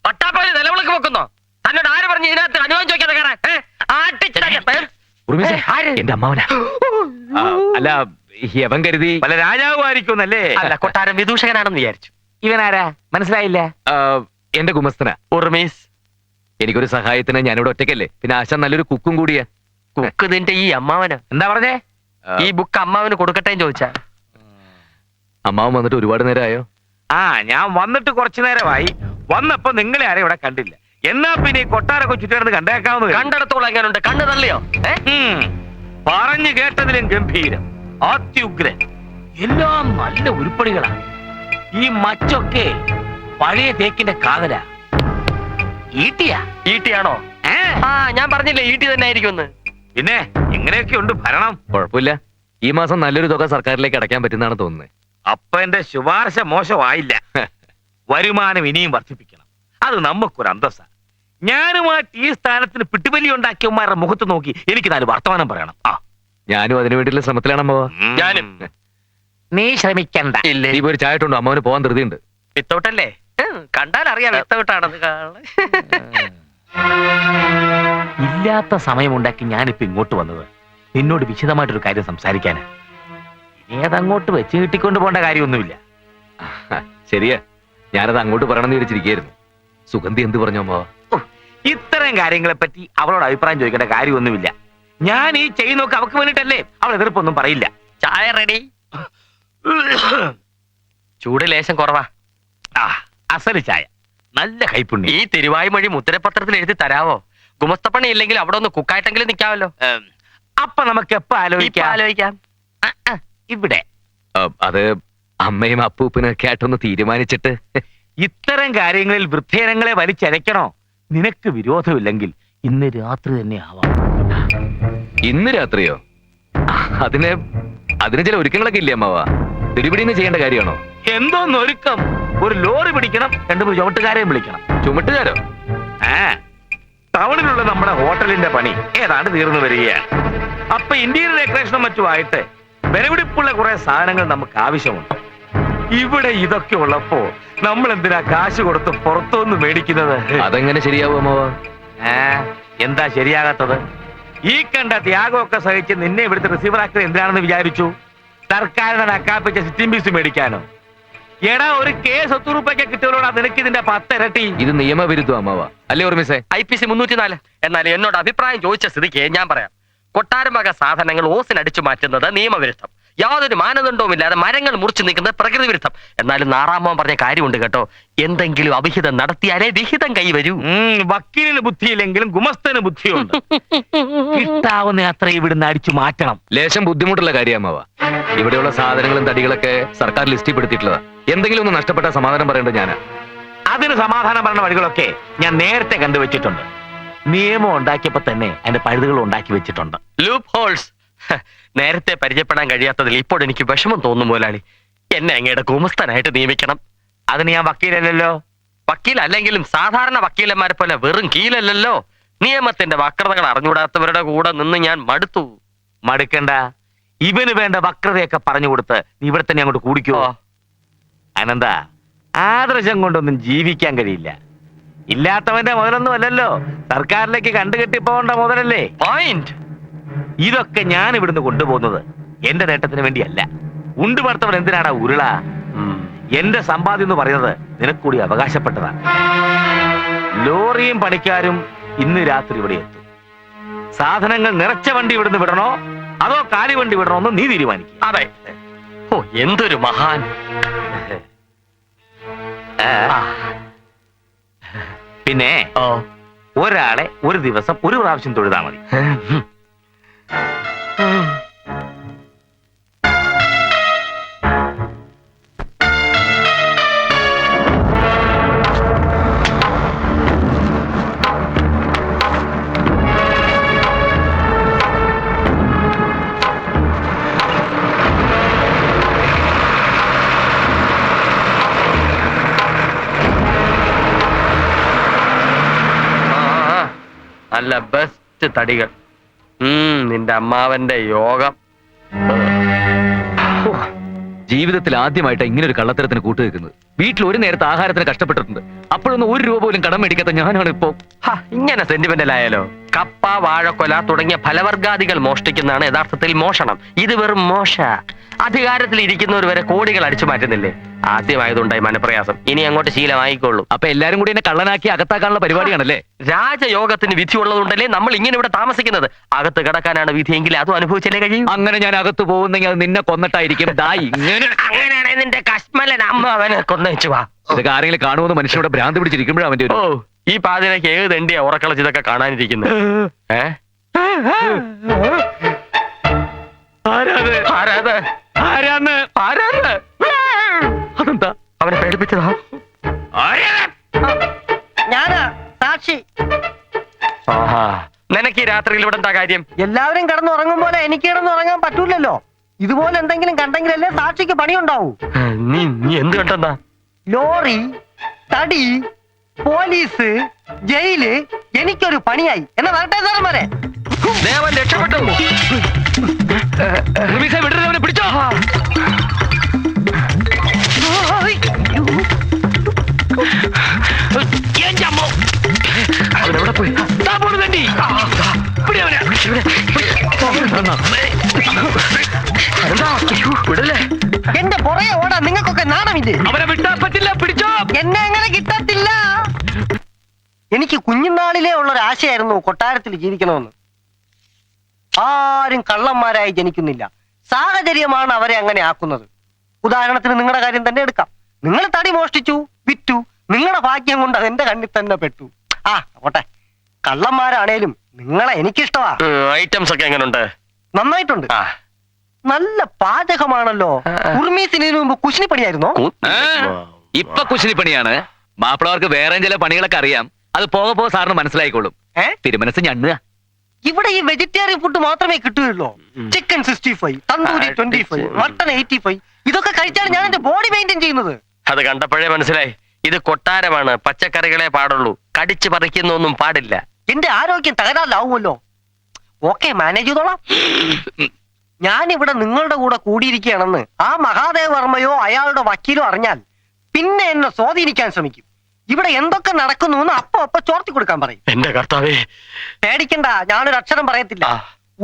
പട്ടാപ്പകല് നിലവിളക്ക് വെക്കുന്നോ? തന്നോട് ആര് പറഞ്ഞു ഇതിനകത്ത് അനുഭവം ചോദിക്കാതെ കയറാൻ? എന്റെ അമ്മാവനാ. അല്ല, യവൻ കരുതി പല രാജാവുമായിരിക്കുന്നല്ലേ? അല്ല, കൊട്ടാരം വിദൂഷകനാണെന്ന് വിചാരിച്ചു. ഇവനാരാ മനസ്സിലായില്ല? എന്റെ ഗുമസ്തനാ ഉർമീസ്. എനിക്കൊരു സഹായത്തിന് ഞാനിവിടെ ഒറ്റയ്ക്കല്ലേ, പിന്നെ ആശാൻ നല്ലൊരു കുക്കും കൂടിയാ. കുക്ക് നിന്റെ ഈ അമ്മാവന് എന്താ പറഞ്ഞേ? ഈ ബുക്ക് അമ്മാവന് കൊടുക്കട്ടെ ചോദിച്ചാ. അമ്മാവൻ വന്നിട്ട് ഒരുപാട് നേരമായോ? ഞാൻ വന്നിട്ട് കുറച്ചു നേരമായി. വന്നപ്പോ നിങ്ങളെ ആരും ഇവിടെ കണ്ടില്ല. എന്നാ പിന്നെ ഈ കൊട്ടാരൊക്കെ ചുറ്റിടന്ന് കണ്ടേക്കാവുന്നത്. കണ്ടിടത്തോളം എങ്ങനെയുണ്ട്? കണ്ണു തള്ളിയോ? പറഞ്ഞു കേട്ടതിലും ഗംഭീരം, അത്യുഗ്രൻ, എല്ലാം നല്ല ഉരുപ്പടികളാണ്. ഈ മച്ചൊക്കെ പഴയ തേക്കിന്റെ കാതല. ഈട്ടിയാണോ? ഞാൻ പറഞ്ഞില്ലേ ഈട്ടി തന്നെ ആയിരിക്കും. പിന്നെ എങ്ങനെയൊക്കെ ഉണ്ട് ഭരണം? കുഴപ്പമില്ല, ഈ മാസം നല്ലൊരു തുക സർക്കാരിലേക്ക് അടയ്ക്കാൻ പറ്റുന്നതാണ് തോന്നുന്നത്. അപ്പൊ എന്റെ ശുപാർശ മോശമായില്ല. വരുമാനം ഇനിയും വർദ്ധിപ്പിക്കണം, അത് നമുക്കൊരു അന്തസ്സാ. ഞാനുമായിട്ട് ഈ സ്ഥാനത്തിന് പിട്ടുപലി ഉണ്ടാക്കിയവന്മാരുടെ മുഖത്ത് നോക്കി എനിക്ക് 4 വർത്തമാനം പറയണം. ഞാനും അതിനു വേണ്ടിയുള്ള ശ്രമത്തിലാണമ്മോ. ഞാനും. നീ ശ്രമിക്കണ്ട. നീ ഒരു ചായ ഇട്ടുണ്ടോ? അമ്മാവന് പോകാൻ ധൃതിയുണ്ട്. വിത്തൗട്ടല്ലേ? കണ്ടാൽ അറിയാം വിത്തൗട്ടാണെന്ന്. ഇല്ലാത്ത സമയമുണ്ടാക്കി ഞാനിപ്പോ ഇങ്ങോട്ട് വന്നത് നിന്നോട് വിശദമായിട്ടൊരു കാര്യം സംസാരിക്കാനാ. ഇനി അതങ്ങോട്ട് വെച്ച് കിട്ടിക്കൊണ്ട് പോകേണ്ട കാര്യമൊന്നുമില്ല. ശരിയാ, ഞാനത് അങ്ങോട്ട് പറയണമെന്ന് വിചാരിച്ചിരിക്കുകയായിരുന്നു. സുഗന്ധി എന്ത് പറഞ്ഞു അമ്മ? ഇത്തരം കാര്യങ്ങളെ പറ്റി അവളോട് അഭിപ്രായം ചോദിക്കേണ്ട കാര്യമൊന്നുമില്ല. ഞാൻ ഈ ചെയ്യുന്നൊക്കെ അവക്ക് വേണ്ടിട്ടല്ലേ. അവൾ എതിർപ്പൊന്നും പറയില്ല. ചായ റെഡി. ചൂട് ലേശം കുറവാ. അസല് ചായ, നല്ല കൈപ്പുണ്യം. ഈ തിരുവായ്മൊഴി മുദ്രപത്രത്തിൽ എഴുതി തരാവോ? ഗുമസ്തപ്പണി ഇല്ലെങ്കിൽ അവിടെ ഒന്ന് കുക്കായിട്ടെങ്കിലും നിൽക്കാമല്ലോ. അപ്പൊ നമുക്ക് എപ്പോ ആലോചിക്കാം. ഇവിടെ അത് അമ്മയും അപ്പൂപ്പനൊക്കെ ആയിട്ടൊന്ന് തീരുമാനിച്ചിട്ട്. ഇത്തരം കാര്യങ്ങളിൽ വൃദ്ധജനങ്ങളെ വലിച്ചരയ്ക്കണോ? നിനക്ക് വിരോധമില്ലെങ്കിൽ ഇന്ന് രാത്രി തന്നെ ആവാം. ഇന്ന് രാത്രിയോ? അതിന് ചില ഒരുക്കങ്ങളൊക്കെ ഇല്ലേ അമ്മാവ? തിരുപിടിന്ന് ചെയ്യേണ്ട കാര്യമാണോ? എന്തോന്നൊരുക്കം? ഒരു ലോറി പിടിക്കണം, 2 ചുമട്ടുകാരെയും വിളിക്കണം. ചുമട്ടുകാരോ? ടൗണിലുള്ള നമ്മുടെ ഹോട്ടലിന്റെ പണി ഏതാണ്ട് തീർന്നു വരികയാണ്. അപ്പൊ ഇന്ത്യൻ ഡെക്കറേഷനും മറ്റുമായിട്ട് വിലപിടിപ്പുള്ള കുറെ സാധനങ്ങൾ നമുക്ക് ആവശ്യമുണ്ട്. ഇവിടെ ഇതൊക്കെ ഉള്ളപ്പോ നമ്മൾ എന്തിനാ കാശ് കൊടുത്ത് പുറത്തുനിന്ന് മേടിക്കുന്നത്? അതെങ്ങനെ ശരിയാവും അമ്മാവ? എന്താ ശരിയാകാത്തത്? ഈ കണ്ട ത്യാഗമൊക്കെ സഹിച്ച് നിന്നെ ഇവിടുത്തെ റിസീവർ ആക്കുന്നത് എന്തിനാണെന്ന് വിചാരിച്ചു? സർക്കാരിനെ നക്കാപ്പിച്ച സിറ്റിംഗ് പീസ് മേടിക്കാനോ? എടാ, ഒരു കേസ് 10 രൂപയ്ക്ക് കിട്ടിയവരോടാ നിനക്ക് ഇതിന്റെ 10 ഇരട്ടി. ഇത് നിയമവിരുദ്ധം അമ്മാവ അല്ലേ ഓർമ്മിസേ? IPC 304. എന്നാൽ എന്നോട് അഭിപ്രായം ചോദിച്ച സ്ഥിതിക്ക് ഞാൻ പറയാം. കൊട്ടാരം വക സാധനങ്ങൾ ഓസിനടിച്ചു മാറ്റുന്നത് നിയമവിരുദ്ധം. യാതൊരു മാനദണ്ഡവുമില്ലാതെ മരങ്ങൾ മുറിച്ചു നീക്കുന്നത് പ്രകൃതി വിരുദ്ധം. എന്നാലും നാറാമോൻ പറഞ്ഞ കാര്യമുണ്ട് കേട്ടോ, എന്തെങ്കിലും അവിഹിതം നടത്തിയാലേ വിഹിതം കൈവരൂ. വക്കീലിന് ബുദ്ധിയില്ലെങ്കിലും ഗുമസ്തന് ബുദ്ധിയുണ്ട്. കിട്ടാവുന്ന അത്ര ഇവിടുന്ന് അടിച്ചു മാറ്റണം. ലേശം ബുദ്ധിമുട്ടുള്ള കാര്യമാവ. ഇവിടെയുള്ള സാധനങ്ങളും തടികളൊക്കെ സർക്കാർ ലിസ്റ്റിൽ പെടുത്തിയിട്ടുള്ളതാ. എന്തെങ്കിലും ഒന്ന് നഷ്ടപ്പെട്ട സമാധാനം പറയേണ്ടത് ഞാനാ. അതിന് സമാധാനം പറയുന്ന വഴികളൊക്കെ ഞാൻ നേരത്തെ കണ്ടുവച്ചിട്ടുണ്ട്. നിയമം ഉണ്ടാക്കിയപ്പോ തന്നെ അതിന്റെ പഴുതുകൾ ഉണ്ടാക്കി വെച്ചിട്ടുണ്ട്. Loopholes. നേരത്തെ പരിചയപ്പെടാൻ കഴിയാത്തതിൽ ഇപ്പോൾ എനിക്ക് വിഷമം തോന്നും മുതലാളി. എന്നെ അങ്ങയുടെ ഗുമസ്തനായിട്ട് നിയമിക്കണം. അതിന് ഞാൻ വക്കീലല്ലല്ലോ. വക്കീലല്ലെങ്കിലും സാധാരണ വക്കീലന്മാരെ പോലെ വെറും കീലല്ലല്ലോ. നിയമത്തിന്റെ വക്രതകൾ അറിഞ്ഞുകൂടാത്തവരുടെ കൂടെ നിന്ന് ഞാൻ മടുത്തു. മടുക്കണ്ട, ഇവന് വേണ്ട വക്രതയൊക്കെ പറഞ്ഞു കൊടുത്ത് നീ ഇവിടെ തന്നെ അങ്ങോട്ട് കൂടിക്കോ. അനന്ത, ആദർശം കൊണ്ടൊന്നും ജീവിക്കാൻ കഴിയില്ല. ഇല്ലാത്തവന്റെ മുതലൊന്നും അല്ലല്ലോ, സർക്കാരിലേക്ക് കണ്ടുകെട്ടിപ്പോണ്ട മുതലല്ലേ. പോയിന്റ്. ഇതൊക്കെ ഞാൻ ഇവിടുന്ന് കൊണ്ടുപോകുന്നത് എന്റെ നേട്ടത്തിന് വേണ്ടിയല്ല. ഉണ്ടുപടുത്തവൻ എന്തിനാടാ ഉരുള? എന്റെ സമ്പാദ്യം എന്ന് പറയുന്നത് നിനക്കൂടി അവകാശപ്പെട്ടതാണ്. ലോറിയും പണിക്കാരും ഇന്ന് രാത്രി ഇവിടെ എത്തും. സാധനങ്ങൾ നിറച്ച വണ്ടി ഇവിടുന്ന് വിടണോ അതോ കാലി വണ്ടി വിടണോ എന്ന് നീ തീരുമാനിക്കും. അതെ. ഓ, എന്തൊരു മഹാൻ. പിന്നെ ഒരാളെ ഒരു ദിവസം ഒരു പ്രാവശ്യം തൊഴുതാ മതി. നല്ല ബെസ്റ്റ് തടികൾ. നിന്റെ അമ്മാവന്റെ യോഗം. ജീവിതത്തിൽ ആദ്യമായിട്ടാണ് ഇങ്ങനെ ഒരു കള്ളത്തരത്തിന് കൂട്ടുവെക്കുന്നത്. വീട്ടിൽ ഒരു നേരത്തെ ആഹാരത്തിന് കഷ്ടപ്പെട്ടിട്ടുണ്ട്. അപ്പോഴൊന്നും 1 രൂപ പോലും കടം മേടിക്കാത്ത ഞാനാണ് ഇപ്പോ. ഇങ്ങനെ സെന്റിമെന്റൽ ആയാലോ? കപ്പ, വാഴക്കൊല തുടങ്ങിയ ഫലവർഗാദികൾ മോഷ്ടിക്കുന്നതാണ് യഥാർത്ഥത്തിൽ മോഷണം. ഇത് വെറും മോശ. അധികാരത്തിൽ ഇരിക്കുന്നവർ വരെ കോടികൾ അടിച്ചു മാറ്റുന്നില്ലേ? ആദ്യമായതുണ്ടായി മനപ്രയാസം. ഇനി അങ്ങോട്ട് ശീലമായിക്കോളൂ. അപ്പൊ എല്ലാരും കൂടി എന്നെ കള്ളനാക്കി അകത്താക്കാനുള്ള പരിപാടിയാണല്ലേ? രാജയോഗത്തിന് വിധി ഉള്ളതുകൊണ്ടല്ലേ നമ്മൾ ഇങ്ങനെ ഇവിടെ താമസിക്കുന്നത്. അകത്ത് കിടക്കാനാണ് വിധിയെങ്കിൽ അതും അനുഭവിച്ചല്ലേ കഴിയും. അങ്ങനെ ഞാൻ അകത്ത് പോകുന്നെങ്കിൽ അത് നിന്നെ കൊന്നിട്ടായിരിക്കും. അങ്ങനെയാണെങ്കിൽ നിന്റെ കശ്മലൻ അമ്മ അവനെ കൊന്നേച്ചു വാ. ഇതൊക്കെ ആരെങ്കിലും കാണുമെന്ന് മനുഷ്യനോട് ഭ്രാന്ത് പിടിച്ചിരിക്കുമ്പോഴാണ് അവന്റെ ഒരു ഈ പാതിനൊക്കെ ഏത് തെണ്ടിയാ ഉറക്കളച്ച് ഇതൊക്കെ കാണാനിരിക്കുന്നത്? അതെന്താ? അവനെ പേടിപ്പിച്ചതാ. ഞാനാ സാക്ഷി. ആഹാ, നിനക്ക് ഈ രാത്രിയിൽ ഇവിടെ എന്താ കാര്യം? എല്ലാവരും കിടന്നുറങ്ങും പോലെ എനിക്ക് കിടന്നുറങ്ങാൻ പറ്റൂലല്ലോ. ഇതുപോലെ എന്തെങ്കിലും കണ്ടെങ്കിലല്ലേ സാക്ഷിക്ക് പണിയുണ്ടാവൂ. നീ എന്ത് കണ്ടെന്നാ? ലോറി, തടി, പോലീസ്, ജയില്, എനിക്കൊരു പണിയായി. എന്നാ വരട്ടെ സാറന്മാരെ. ദേവൻ രക്ഷപ്പെട്ടു. പിടിച്ചോ. അവനെവിടെ പോയി? വിടല്ലേ? എന്റെ പുറകെ ഓടാ നിങ്ങൾക്കൊക്കെ നാണമില്ലേ? അവനെ വിട്ടാ പറ്റില്ല. പിടിച്ചോ. എന്നെ അങ്ങനെ കിട്ടത്തില്ല. എനിക്ക് കുഞ്ഞുനാളിലേ ഉള്ളൊരു ആശയായിരുന്നു കൊട്ടാരത്തിൽ ജീവിക്കണമെന്ന്. ആരും കള്ളന്മാരായി ജനിക്കുന്നില്ല. സാഹചര്യമാണ് അവരെ അങ്ങനെ ആക്കുന്നത്. ഉദാഹരണത്തിന് നിങ്ങളുടെ കാര്യം തന്നെ എടുക്കാം. നിങ്ങൾ തടി മോഷ്ടിച്ചു, വിറ്റു. നിങ്ങളുടെ ഭാഗ്യം കൊണ്ട് അതെന്റെ കണ്ണിൽ തന്നെ പെട്ടു. ആ ഓട്ടെ, കള്ളന്മാരാണേലും നിങ്ങളെ എനിക്കിഷ്ടമാ. ഐറ്റംസ് ഒക്കെ എങ്ങനെയുണ്ട്? നന്നായിട്ടുണ്ട്. നല്ല പാചകമാണല്ലോ. ഉർമീസിന് മുമ്പ് കുശിനിപ്പണിയായിരുന്നോ? ഇപ്പൊ കുശിനിപ്പണിയാണ്. മാപ്പിളവർക്ക് വേറെ ചില പണികളൊക്കെ അറിയാം. അത് പോകെ പോകെ സാറിന് മനസ്സിലായിക്കോളും. തിരുമനസ് ഞണ്ണുക. ഇവിടെ ഈ വെജിറ്റേറിയൻ ഫുഡ് മാത്രമേ കിട്ടുകയുള്ളൂ. Chicken 65, tandoori 25, mutton 85. ഇതൊക്കെ കഴിച്ചാണ് ഞാൻ എന്റെ ബോഡി മെയിൻറ്റെയിൻ ചെയ്യുന്നത്. അത് കണ്ടപ്പോഴേ മനസ്സിലായി. ഇത് കൊട്ടാരമാണ്. പച്ചക്കറികളെ പാടുള്ളൂ. കടിച്ചു പറിക്കുന്നൊന്നും പാടില്ല. എന്റെ ആരോഗ്യം തകരാറിലാവുമല്ലോ. ഓക്കെ, മാനേജ് ചെയ്തോളാം. ഞാനിവിടെ നിങ്ങളുടെ കൂടെ കൂടിയിരിക്കുകയാണെന്ന് ആ മഹാദേവ വർമ്മയോ അയാളുടെ വക്കീലോ അറിഞ്ഞാൽ പിന്നെ എന്നെ സ്വാധീനിക്കാൻ ശ്രമിക്കും. ഇവിടെ എന്തൊക്കെ നടക്കുന്നു എന്ന് അപ്പൊ ചോർത്തി കൊടുക്കാൻ പറയും. എന്റെ കർത്താവേ, പേടിക്കണ്ട, ഞാനൊരു അക്ഷരം പറയത്തില്ല.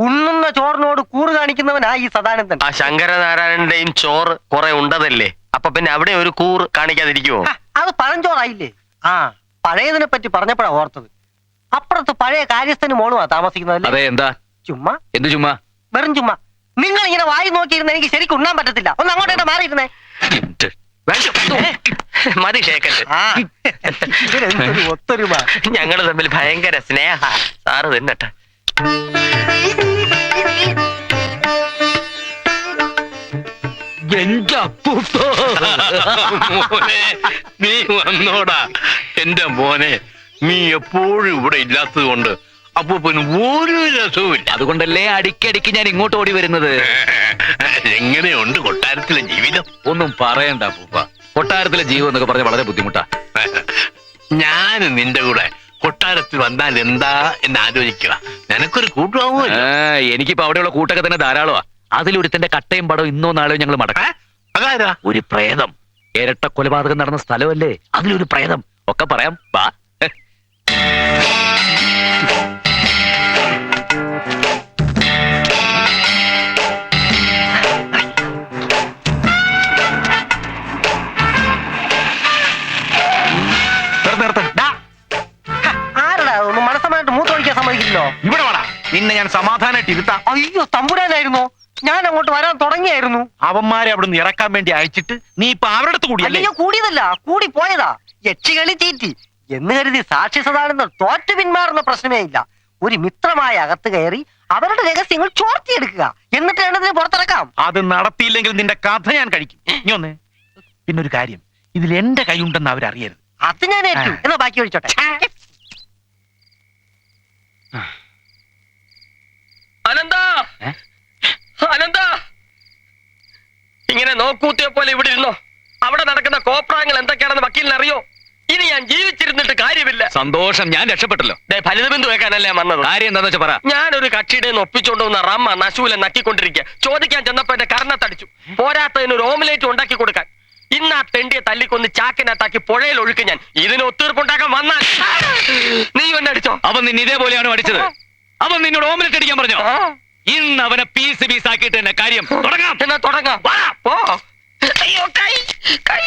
ഉണ്ണുന്ന ചോറിനോട് കൂറ് കാണിക്കുന്നവനാ ഈ സദാനന്ദൻ. ആ ശങ്കരനാരായണന്റെയും ചോറ് കുറെ ഉണ്ടതല്ലേ? അപ്പൊ പിന്നെ അവിടെ ഒരു കൂറ് കാണിക്കാതിരിക്കുവോ? അത് പഴഞ്ചോറായില്ലേ? ആ, പഴയതിനെ പറ്റി പറഞ്ഞപ്പോഴാ ഓർത്തത്. അപ്പുറത്ത് പഴയ കാര്യസ്ഥന് മോളുമാ താമസിക്കുന്നതല്ലേ? അതെ. എന്താ ചുമ്മാ? എന്ത് ചുമ്മാ? വെറും ചുമ്മാ. നിങ്ങൾ ഇങ്ങനെ വായി നോക്കിയിരുന്ന എനിക്ക് ശരിക്കും ഉണ്ണാൻ പറ്റത്തില്ല. ഒന്ന് അങ്ങോട്ടേ മാറിയിരുന്നേ. മതി ഷേക്കറ്റ്. ഇതിലെന്തൊരു ഒത്തൊരുമ. ഞങ്ങള് തമ്മിൽ ഭയങ്കര സ്നേഹ. സാറ് തിന്നട്ടെ. എന്റെ അപ്പൂപ്പ, നീ വന്നോടാ എന്റെ മോനെ. നീ എപ്പോഴും ഇവിടെ ഇല്ലാത്തത് കൊണ്ട് അപ്പൂപ്പന് ഒരു രസവുമില്ല. അതുകൊണ്ടല്ലേ അടിക്കടിക്ക് ഞാൻ ഇങ്ങോട്ട് ഓടി വരുന്നത്. എങ്ങനെയുണ്ട് കൊട്ടാരത്തിലെ ജീവിതം? ഒന്നും പറയണ്ട അപ്പൂപ്പ. കൊട്ടാരത്തിലെ ജീവിതം എന്നൊക്കെ പറഞ്ഞ വളരെ ബുദ്ധിമുട്ടാ. ഞാൻ നിന്റെ കൂടെ കൊട്ടാരത്തിൽ വന്നാൽ എന്താ എന്ന് ആലോചിക്കുക. നിനക്കൊരു കൂട്ടുവാങ്ങോ? എനിക്കിപ്പോ അവിടെയുള്ള കൂട്ടൊക്കെ തന്നെ ധാരാളമാ. അതിലൊരുത്തന്റെ കട്ടയും പടവും ഇന്നോ നാളെയോ ഞങ്ങൾ മടക്കാം. അതാരാ? ഒരു പ്രേതം. ഇരട്ട കൊലപാതകം നടന്ന സ്ഥലമല്ലേ, അതിലൊരു പ്രേതം. ഒക്കെ പറയാം, വാ. ആരടാ ഒന്ന് മനസ്സമായിട്ട് മൂത്തൊഴിക്കാൻ സമ്മതിക്കില്ലോ? ഇവിടെ വേണം. നിന്നെ ഞാൻ സമാധാനമായിട്ട് ഇരുത്താം. അയ്യോ, തമ്പുരാനായിരുന്നോ? ഞാൻ അങ്ങോട്ട് വരാൻ തുടങ്ങിയായിരുന്നു. അവന്മാരെ അവിടെ നിന്ന് ഇറക്കാൻ വേണ്ടി അയച്ചിട്ട് നീ ഇപ്പൊ അവരുടെ അടുത്ത് കൂടിയല്ലേ? അയ്യോ, കൂടിയതല്ല, കൂടി പോയതാ. യക്ഷികളി ചീറ്റി എന്ന് കരുതി സാക്ഷി സദാനന്ദൻ തോറ്റു പിന്മാറുന്ന പ്രശ്നമേ ഇല്ല. ഒരു മിത്രമായ അകത്ത് കയറി അവരുടെ രഹസ്യങ്ങൾ ചോർത്തിയെടുക്കുക, എന്നിട്ട് രണ്ടതിനെ പുറത്തിറക്കാം. അത് നടത്തിയില്ലെങ്കിൽ നിന്റെ കഥ ഞാൻ കഴിക്കും. നീ ഒന്ന് പിന്നൊരു കാര്യം, ഇതിൽ എന്റെ കൈയുണ്ടെന്ന് അവരറിയരുത്. അത് ഞാൻ ഏറ്റു. എന്നാ ബാക്കി ഒഴിച്ചോട്ടെ. അനന്താ, അനന്താ, ഇങ്ങനെ നോക്കൂത്തിയെ പോലെ ഇവിടെ ഇരുന്നോ? അവിടെ നടക്കുന്ന കോപ്രായങ്ങൾ എന്തൊക്കെയാണെന്ന് വക്കീലിന് അറിയോ? ഇനി ഞാൻ ജീവിച്ചിരുന്നിട്ട് കാര്യമില്ല. സന്തോഷം, ഞാൻ രക്ഷപ്പെട്ടല്ലോ. ഫലിത ബിന്ദു വെക്കാനല്ലേ വന്നത്. കാര്യം എന്താന്ന് വെച്ചാ പറ. ഞാനൊരു കക്ഷിയുടെ ഒപ്പിച്ചോണ്ട് വന്ന റമ്മ നശൂല നക്കിക്കൊണ്ടിരിക്കുക. ചോദിക്കാൻ ചെന്നപ്പോ എന്റെ കർണത്തടിച്ചു. പോരാത്തതിന് ഒരു ഓംലേറ്റ് ഉണ്ടാക്കി കൊടുക്കാൻ. ഇന്ന് ആ തെണ്ടിയെ തല്ലിക്കൊന്ന് ചാക്കിനകത്താക്കി പുഴയിൽ ഒഴുക്ക് ഞാൻ. ഇതിന് ഒത്തീർപ്പുണ്ടാക്കാൻ വന്നാൽ നീ ഒന്ന് അടിച്ചോ. അവൻ നിന്നെ ഇതേപോലെയാണ് അടിച്ചത്. അവൻ നിന്നോട് ഓംലെറ്റ് അടിക്കാൻ പറഞ്ഞോ? ഇന്ന് അവനെ പീസ് ആക്കിയിട്ട് തന്നെ കാര്യം തുടങ്ങാം. എന്നാ തുടങ്ങാം. വാ, പോ. അയ്യോ, കൈ കൈ.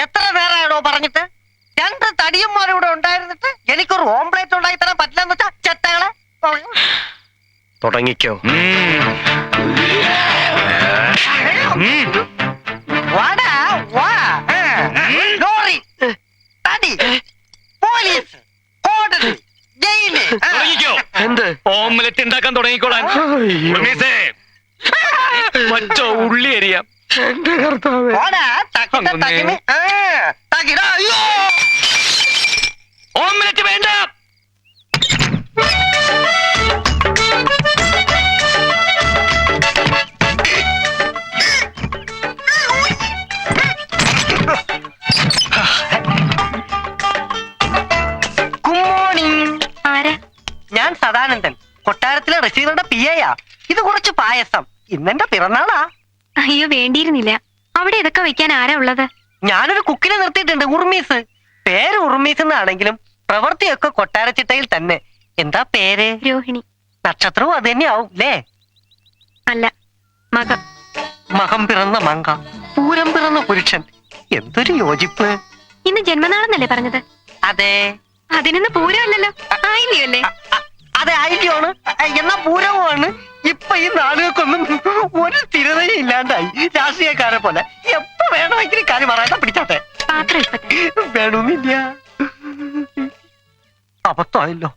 എത്ര നേരമാണോ പറഞ്ഞിട്ട്? 2 തടിയന്മാരിവിടെ ഉണ്ടായിരുന്നിട്ട് എനിക്കൊരു ഓംപ്ലേറ്റ് ഉണ്ടാക്കി തരാൻ പറ്റില്ലെന്ന് വെച്ചാ ചെറ്റകളെ. തുടങ്ങിക്കോ. വാടാ, വാ. ലോറി, തടി, പോലീസ്, കോടതി, ജയില്. തുടങ്ങിക്കോ. എന്ത്? ഓംലെറ്റ് ഉണ്ടാക്കാൻ തുടങ്ങിക്കോളാൻ. ഉർമീസേ, മറ്റോ ഉള്ളി അരിയാം. എന്റെ കർത്താവേ. വാടാ, തകിട, തകിമി. തകിട. അയ്യോ, ഓംലെറ്റ് വേണ്ട. Good morning. ഞാൻ സദാനന്ദൻ, കൊട്ടാരത്തിലെ റസീവറുടെ PA. ഇത് കുറച്ച് പായസം. ഇന്നെന്റെ പിറന്നാളാ. അയ്യോ വേണ്ടിയിരുന്നില്ല. അവിടെ ഇതൊക്കെ വെക്കാൻ ആരാ ഉള്ളത്? ഞാനൊരു കുക്കിനെ നിർത്തിയിട്ടുണ്ട്, ഉർമീസ്. പേര് ഉർമീസ് എന്നാണെങ്കിലും പ്രവൃത്തിയൊക്കെ കൊട്ടാരച്ചിട്ടയിൽ തന്നെ. എന്താ പേര്? രോഹിണി. നക്ഷത്രവും അത് തന്നെയാവും അല്ലേ? അല്ല, മകം. മകം പിറന്ന മങ്ക, പൂരം പിറന്ന പുരുഷൻ. എന്തൊരു യോജിപ്പ്. ഇന്ന് ജന്മനാളെന്നല്ലേ പറഞ്ഞത്? അതെ. അതിനൊന്ന് പൂരമല്ലല്ലോ, ആയില്ലയോ? അതെ, ആയില്യാണ്. എന്നാ പൂരവുമാണ്. ഇപ്പൊ ഈ നാടുകൾക്കൊന്നും ഒരു സ്ഥിരതയും ഇല്ലാണ്ടായി. രാഷ്ട്രീയക്കാരെ പോലെ എപ്പോ വേണമെങ്കിലും കാര്യം പറയാതെ പിടിച്ചാട്ടെ. പാത്രം ഇപ്പൊ വേണമെന്നില്ല. അബദ്ധമായല്ലോ.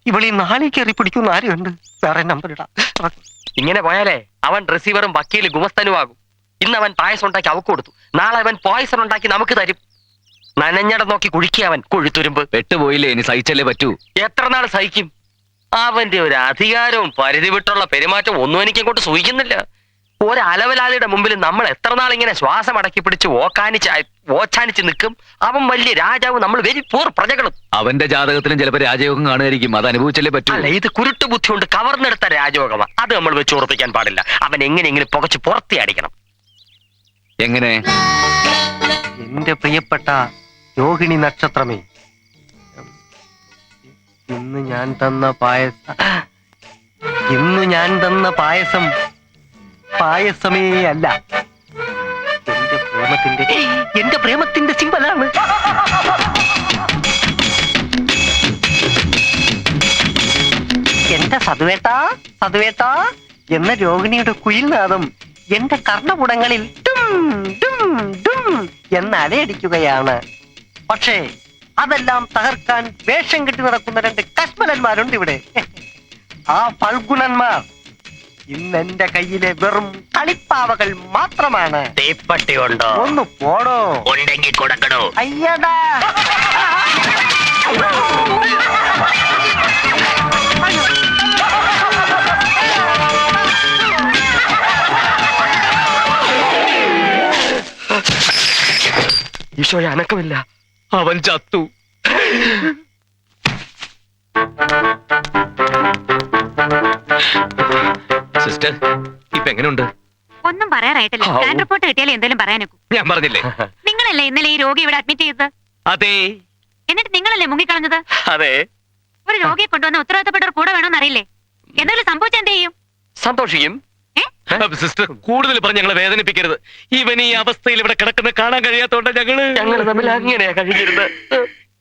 ഇവളീ നാളെ കയറി പിടിക്കുന്ന ആരുണ്ട്? വേറെ നമ്പർ ഇടാം. ഇങ്ങനെ പോയാലേ അവൻ റിസീവറും വക്കീല് ഗുമസ്തനുമാകും. ഇന്ന് അവൻ പായസം ഉണ്ടാക്കി അവക്ക് കൊടുത്തു. നാളെ അവൻ പോയസൺ ഉണ്ടാക്കി നമുക്ക് തരും. നനഞ്ഞട നോക്കി കുഴിക്കുക അവൻ കൊഴുത്തുരുമ്പ്. പെട്ടുപോയില്ലേ, ഇനി സഹിച്ചല്ലേ പറ്റൂ. എത്ര നാൾ സഹിക്കും? അവന്റെ ഒരു അധികാരവും പരിധി വിട്ടുള്ള പെരുമാറ്റവും ഒന്നും എനിക്ക് അങ്ങോട്ട് സൂഹിക്കുന്നില്ല. ഒരു അലവലാതിയുടെ മുമ്പിൽ നമ്മൾ എത്ര നാൾ ഇങ്ങനെ ശ്വാസം അടക്കി പിടിച്ച് ഓച്ചാനിച്ച് നിൽക്കും? അവൻ വലിയ രാജാവ്, നമ്മൾ വെരി പൂർ പ്രജകളും. അവന്റെ ജാതകത്തിലും ചിലപ്പോ രാജയോഗം കാണുമായിരിക്കും. അത് അനുഭവിച്ചല്ലേ പറ്റൂ. അല്ല, ഇത് കുരുട്ട് ബുദ്ധി കൊണ്ട് കവർന്നെടുത്ത രാജയോഗമാ. അത് നമ്മൾ വെച്ച് ഉറപ്പിക്കാൻ പാടില്ല. അവൻ എങ്ങനെയെങ്കിലും പുകച്ച് പുറത്തി അടിക്കണം. എങ്ങനെ? എന്റെ പ്രിയപ്പെട്ട രോഹിണി നക്ഷത്രമേ, ഇന്ന് ഞാൻ തന്ന പായസം പായസമേ അല്ല. എന്റെ പ്രേമത്തിന്റെ സിമ്പലാണ്. എന്റെ സതുവേട്ടാ എന്ന രോഹിണിയുടെ കുയിൽനാദം എന്റെ കർണപുടങ്ങളിൽ എന്ന് അലയടിക്കുകയാണ്. പക്ഷേ അതെല്ലാം തകർക്കാൻ വേഷം കെട്ടി നടക്കുന്ന 2 കശ്മലന്മാരുണ്ട് ഇവിടെ. ആ ഫൽഗുണന്മാർ ഇന്ന് എന്റെ കയ്യിലെ വെറും കളിപ്പാവകൾ മാത്രമാണ്. തീപ്പട്ടി ഉണ്ടോ? ഒന്ന് പോടോ. ഉണ്ടെങ്കിൽ കൊടുക്കണോ? അയ്യടാ. ഈശോയെ, അനക്കമില്ല. അവൻ ചത്തു. സിസ്റ്റർ, ഇപ്പൊ എങ്ങനെയുണ്ട്? ഒന്നും പറയാറായിട്ടില്ല. സ്കാൻ റിപ്പോർട്ട് കിട്ടിയാലേ എന്തെങ്കിലും പറയാനൊക്കൂ. ഞാൻ പറഞ്ഞില്ലേ? നിങ്ങളല്ലേ ഇന്നലെ ഈ രോഗി ഇവിടെ അഡ്മിറ്റ് ചെയ്തത്? അതെ. എന്നിട്ട് നിങ്ങളല്ലേ മുങ്ങിക്കളഞ്ഞത്? അതെ. ഒരു രോഗിയെ കൊണ്ടുവന്ന ഉത്തരവാദിത്തപ്പെട്ടവർ കൂടെ വേണമെന്ന് അറിയില്ലേ? എന്തെങ്കിലും സംഭവിച്ച എന്ത് ചെയ്യും? സന്തോഷിക്കും. സിസ്റ്റർ, കൂടുതൽ പറഞ്ഞ് ഞങ്ങളെ വേദനിപ്പിക്കരുത്. ഇവൻ ഈ അവസ്ഥയിൽ ഇവിടെ കിടക്കുന്ന കാണാൻ കഴിയാത്തോണ്ട് ഞങ്ങൾ തമ്മിൽ അങ്ങനെയാ കഴിഞ്ഞിരുന്നത്.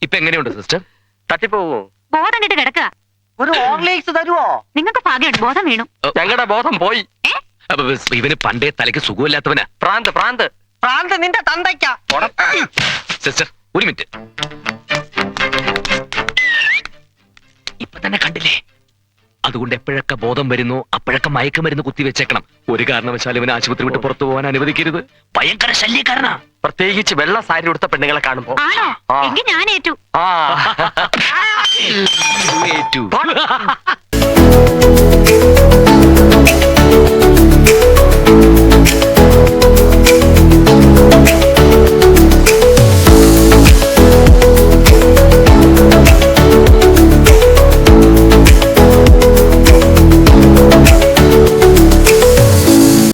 ഇപ്പൊ എങ്ങനെയുണ്ട് സിസ്റ്റർ? തട്ടിപ്പോവോ? ബോധം കെട്ട് കിടക്കുക. ഒരു ഓർലിക്സ് തരുവോ? നിങ്ങൾക്ക് ഭാഗ്യമുണ്ട്, ബോധം വീണു. ഞങ്ങളുടെ ബോധം പോയി. ഇവന് പണ്ടേ തലയ്ക്ക് സുഖമില്ലാത്തവനാ. പ്രാന്ത് നിന്റെ തന്തയ്ക്ക. സിസ്റ്റർ, ഒരു മിനിറ്റ്. ഇപ്പൊ തന്നെ കണ്ടില്ലേ? അതുകൊണ്ട് എപ്പോഴൊക്കെ ബോധം വരുന്നു അപ്പോഴൊക്കെ മയക്കുമരുന്ന് കുത്തിവെച്ചേക്കണം. ഒരു കാരണവശാലും ഇവന് ആശുപത്രി വിട്ട് പുറത്തു പോകാൻ അനുവദിക്കരുത്. ഭയങ്കര ശല്യക്കാരനാ. പ്രത്യേകിച്ച് വെള്ള സാരി ഉടുത്ത പെണ്ണുങ്ങളെ കാണുമ്പോ. ആണോ? ആ. എങ്കിൽ ഞാൻ ഏറ്റു. ആ ഏറ്റു.